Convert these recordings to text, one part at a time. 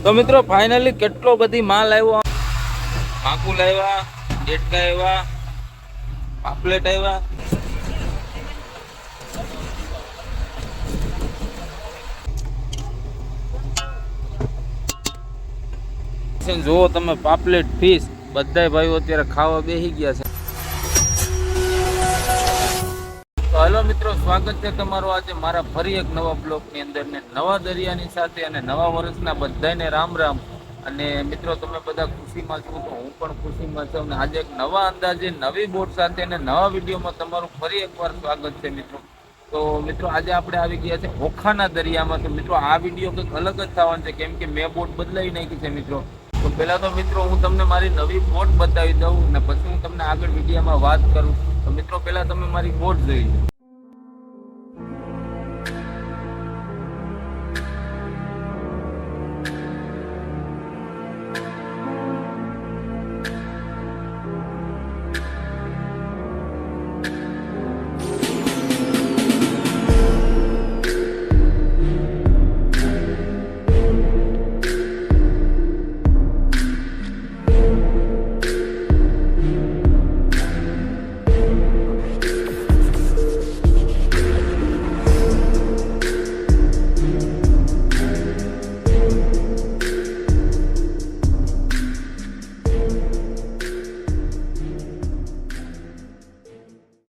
તો મિત્રો ફાઇનલી કેટલો બધી માલ આવ્યો. માકુલ આવ્યા, ડેટકા આવ્યા, પાપલેટ આવ્યા. જુઓ તમે પાપલેટ ફિશ બધાય ભાઈઓ અત્યારે ખાવા બેસી ગયા છે. તો હેલો મિત્રો, સ્વાગત છે તમારું આજે મારા ફરી એક નવા બ્લોગની અંદર ને નવા દરિયાની સાથે અને નવા વર્ષના બધાને રામ રામ. અને મિત્રો તમે બધા ખુશીમાં છો તો હું પણ ખુશીમાં છું અને આજે એક નવા અંદાજે નવી બોટ સાથે અને નવા વિડીયોમાં તમારું ફરી એકવાર સ્વાગત છે મિત્રો. તો મિત્રો આજે આપણે આવી ગયા છે ઓખાના દરિયામાં. તો મિત્રો આ વિડીયો કંઈક અલગ જ થવાનો છે કેમ કે મેં બોટ બદલાવી નાખી છે મિત્રો. તો પહેલા તો મિત્રો હું તમને મારી નવી બોટ બતાવી દઉં અને પછી હું તમને આગળ વિડીયોમાં વાત કરું. તો મિત્રો પહેલા તમે મારી બોટ જોઈ લો.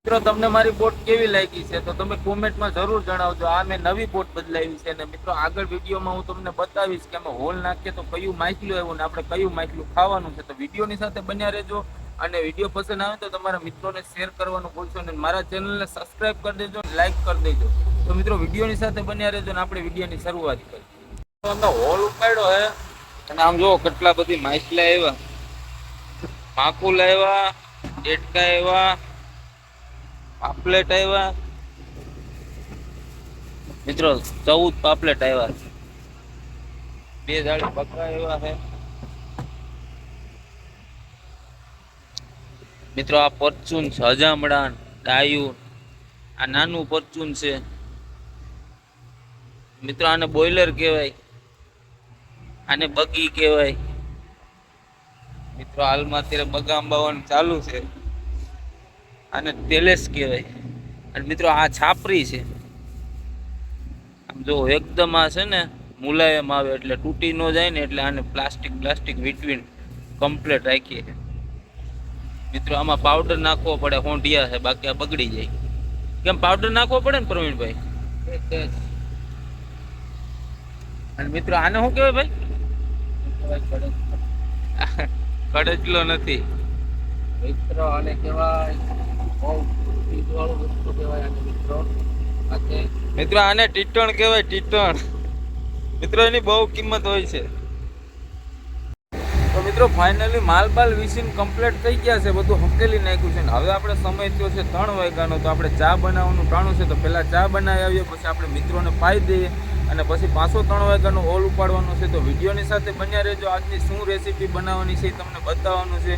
મિત્રો તમને મારી બોટ કેવી લાગી છે તો તમે કોમેન્ટમાં જરૂર જણાવજો. આ મેં નવી બોટ બદલાવી છે અને મિત્રો આગળ વિડીયોમાં હું તમને બતાવીશ કે અમે હોલ નાખીએ તો કયું માછલું આવ્યું ને આપણે કયું માછલું ખાવાનું છે. તો વિડીયોની સાથે બન્યા રહેજો અને વિડીયો પસંદ આવે તો તમારા મિત્રોને શેર કરવાનું ભૂલશો નહીં. મારા ચેનલને સબસ્ક્રાઇબ કરી દેજો, લાઈક કરી દેજો. તો મિત્રો વિડીયોની સાથે બન્યા રહેજો અને આપણે વિડીયોની શરૂઆત કરીએ. તો અમે હોલ ઉપાડ્યો હે અને આમ જુઓ કેટલા બધી માછલા આવ્યા, માકુલ આવ્યા, ડેટકા આવ્યા, પાપલેટ આવ્યા. મિત્રો 14 પાપલેટ આવ્યા છે, 2 જાળી બકરા આવ્યા છે મિત્રો. આ પરચૂન છે, હજામડા, ડાયું, આ નાનું પરચૂન છે મિત્રો. આને બોઇલર કહેવાય, આને બગી કહેવાય મિત્રો. હાલમાં અત્યારે બગા અંબાવાનું ચાલુ છે. આને તેલેસ કહેવાય. અને મિત્રો આ છાપરી છે. આમ જો એકદમ આ છે ને મુલાયમ આવે એટલે તૂટી ન જાય ને એટલે આને પ્લાસ્ટિક વીટવીન કમ્પ્લીટ રાખીએ મિત્રો. આમાં પાવડર નાખવો પડે, હોંઢિયા છે બાકી આ બગડી જાય. કેમ પાવડર નાખવો પડે ને પ્રવીણભાઈ? અને મિત્રો આને શું કહેવાય ભાઈ? કડચલો નથી મિત્રો, આને કહેવાય મિત્રો. આને ટીટણ કહેવાય, ટીટણ મિત્રો. એની બહુ કિંમત હોય છે. તો મિત્રો ફાઇનલી માલબાલ વિસીન કમ્પ્લીટ થઈ ગયા છે, બધું હકેલી નાખ્યું છે ને હવે આપણે સમય થયો છે 3 વાગ્યાનો. તો આપણે ચા બનાવવાનું ટાણું છે તો પહેલાં ચા બનાવી આવીએ, પછી આપણે મિત્રોને પાઈ દઈએ અને પછી પાછો 3 વાગ્યાનો ઓલ ઉપાડવાનો છે. તો વિડીયોની સાથે બન્યા રહેજો. આજની શું રેસીપી બનાવવાની છે એ તમને બતાવવાનું છે.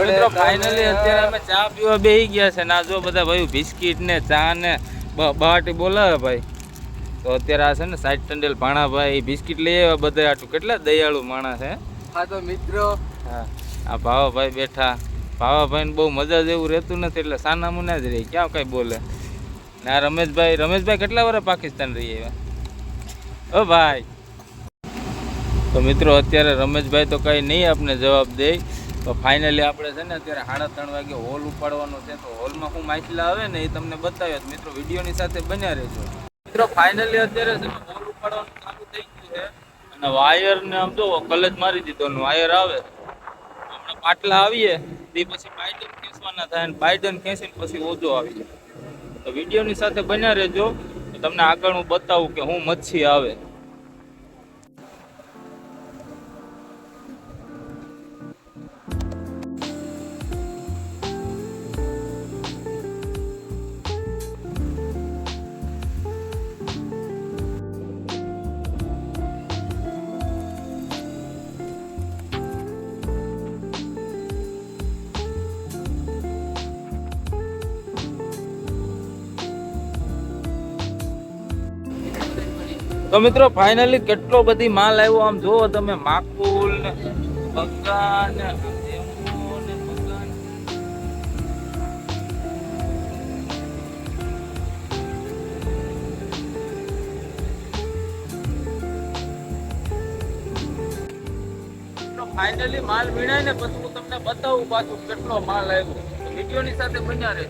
મિત્રો ફાઇનલી અત્યારે અમે ચા પીવા બેસી ગયા છે. ના જો બધા ભાઈ બિસ્કિટ ને ચા ને બહાટી બોલાવે ભાઈ. તો અત્યારે આ છે ને સાઈડ ટંડેલ ભાણાભાઈ બિસ્કિટ લઈ આવ્યા બધા આટલું. કેટલા દયાળુ માણસ હે. હા તો મિત્રો હા આ ભાવાભાઈ બેઠા. ભાવાભાઈને બહુ મજા જેવું રહેતું નથી એટલે સાના મુના જ રહી, ક્યાં કઈ બોલે. ના રમેશભાઈ કેટલા વર્ષ પાકિસ્તાન રહી આવ્યા? ઓ ભાઈ, તો મિત્રો અત્યારે રમેશભાઈ તો કઈ નહીં આપને જવાબ દે. તો ફાઇનલી આપણે છે ને અત્યારે 3:30 વાગે હોલ ઉપાડવાનો છે. તો હોલમાં શું માછલા આવે ને એ તમને બતાવ્યો. મિત્રો વિડીયોની સાથે બન્યા રહેજો. મિત્રો ફાઇનલી અત્યારે છે ને હોલ ઉપાડવાનું ચાલુ થઈ ગયું છે અને વાયર ને આમ જો કલચ મારી દીધો ને વાયર આવે. હમણાં પાટલા આવીએ તે પછી બાઇડન ખેંચવાના થાય અને બાઇડન ખેંચીને પછી ઓજો આવી જાય. તો વિડીયોની સાથે બન્યા રહેજો. તો તમને આગળ હું બતાવું કે હું મચ્છી આવે. તો મિત્રો ફાઇનલી કેટલો બધી માલ આવ્યો. આમ જોવો તમે, માકુલ ને બગા ને લેમો ને બગા. ફાઇનલી માલ વીણાય ને પછી હું તમને બતાવું પાછું કેટલો માલ આવ્યો. વિડીયોની સાથે બન્યા રહે.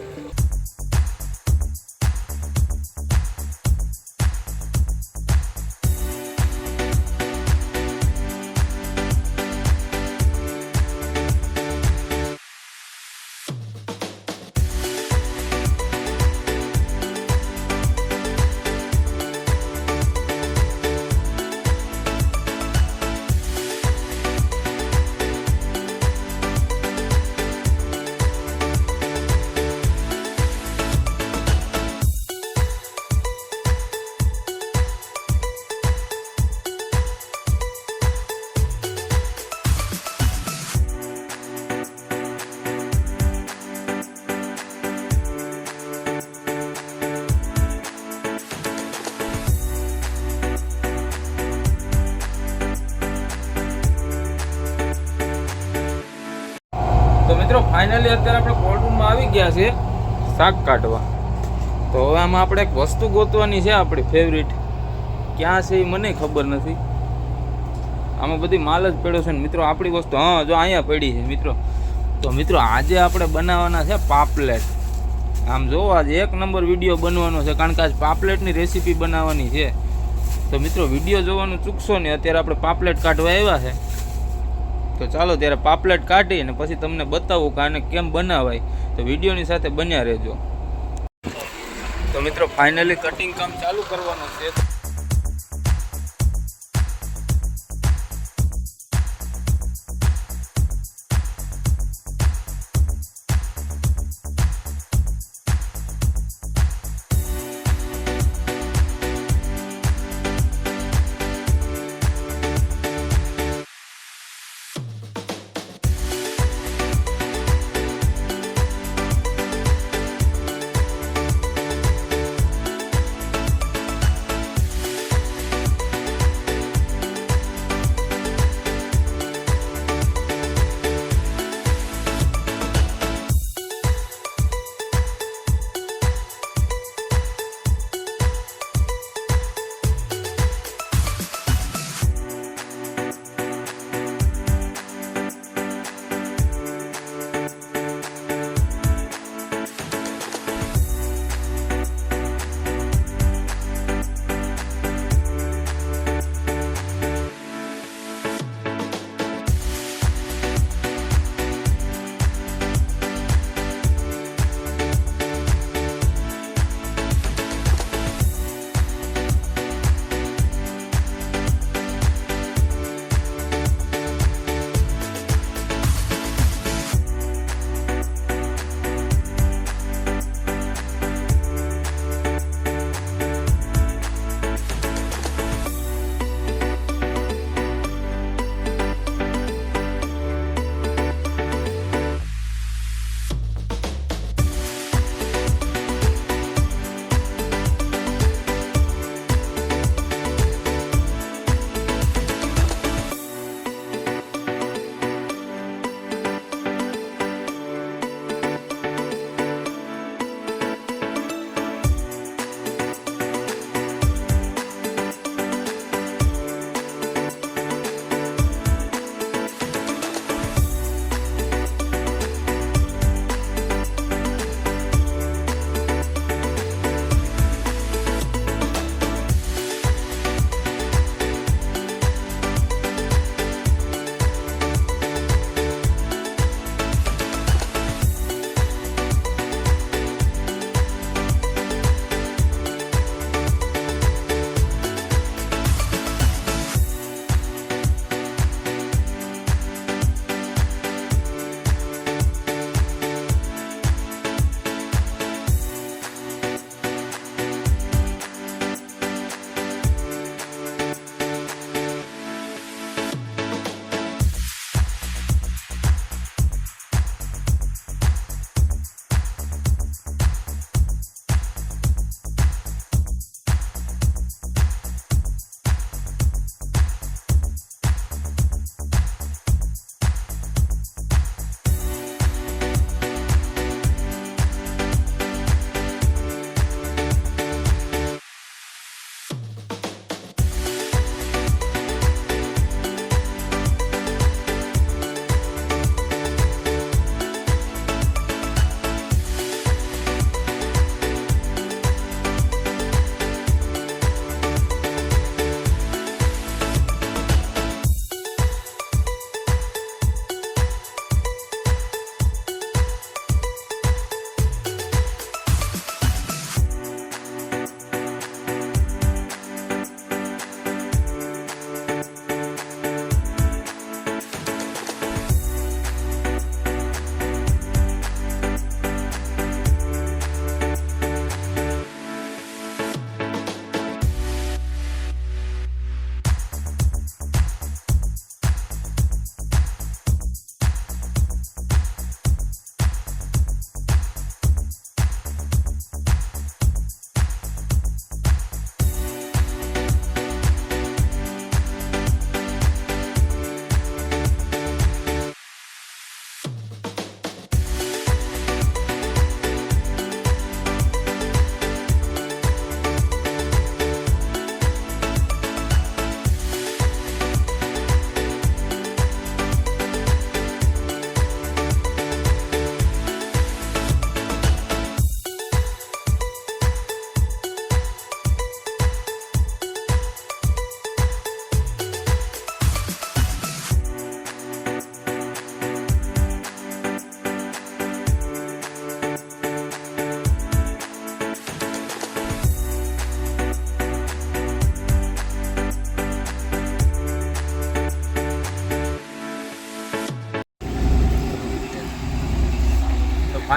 તો મિત્રો ફાઇનલી અત્યારે આપણે કોલ્ડ રૂમમાં આવી ગયા છે શાક કાઢવા. તો હવે આમાં આપણે એક વસ્તુ ગોતવાની છે આપણી ફેવરિટ. ક્યાં છે એ મને ખબર નથી. આમાં બધી માલ જ પડ્યો છે ને મિત્રો. આપણી વસ્તુ હા જો અહીંયા પડી છે મિત્રો. તો મિત્રો આજે આપણે બનાવવાના છે પાપલેટ. આમ જો આજે 1 નંબર વિડીયો બનવાનો છે કારણ કે આજ પાપલેટની રેસીપી બનાવવાની છે. તો મિત્રો વિડીયો જોવાનું ચૂકશો નહીં. અત્યારે આપણે પાપલેટ કાઢવા આવ્યા છે. તો ચાલો ત્યારે પાપલેટ કાઢી અને પછી તમને બતાવું કે આને કેમ બનાવાય. તો વિડીયોની સાથે બન્યા રહેજો. તો મિત્રો ફાઇનલી કટિંગ કામ ચાલુ કરવાનું છે.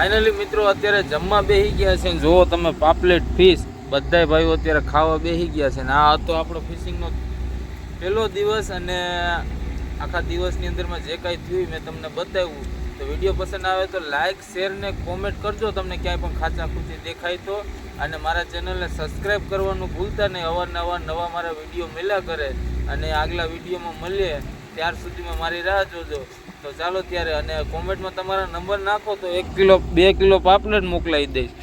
ફાઇનલી મિત્રો અત્યારે જમવા બેસી ગયા છે ને જુઓ તમે પાપલેટ ફિશ બધાય ભાઈઓ અત્યારે ખાવા બેસી ગયા છે ને આ હતો આપણો ફિશિંગનો પહેલો દિવસ અને આખા દિવસની અંદરમાં જે કાંઈ થયું મેં તમને બતાવ્યું. તો વિડીયો પસંદ આવે તો લાઇક શેર ને કોમેન્ટ કરજો તમને ક્યાંય પણ ખાચા ખૂચી દેખાય તો, અને મારા ચેનલને સબસ્ક્રાઈબ કરવાનું ભૂલતા નહીં. અવારનવાર નવા મારા વિડીયો મળ્યા કરે અને આગલા વિડીયોમાં મળીએ ત્યાર સુધીમાં મારી રાહ જોજો. તો ચાલો ત્યારે, અને કોમેન્ટમાં તમારા નંબર નાખો તો 1 કિલો 2 કિલો પાપલેટ મોકલાવી દઈશ.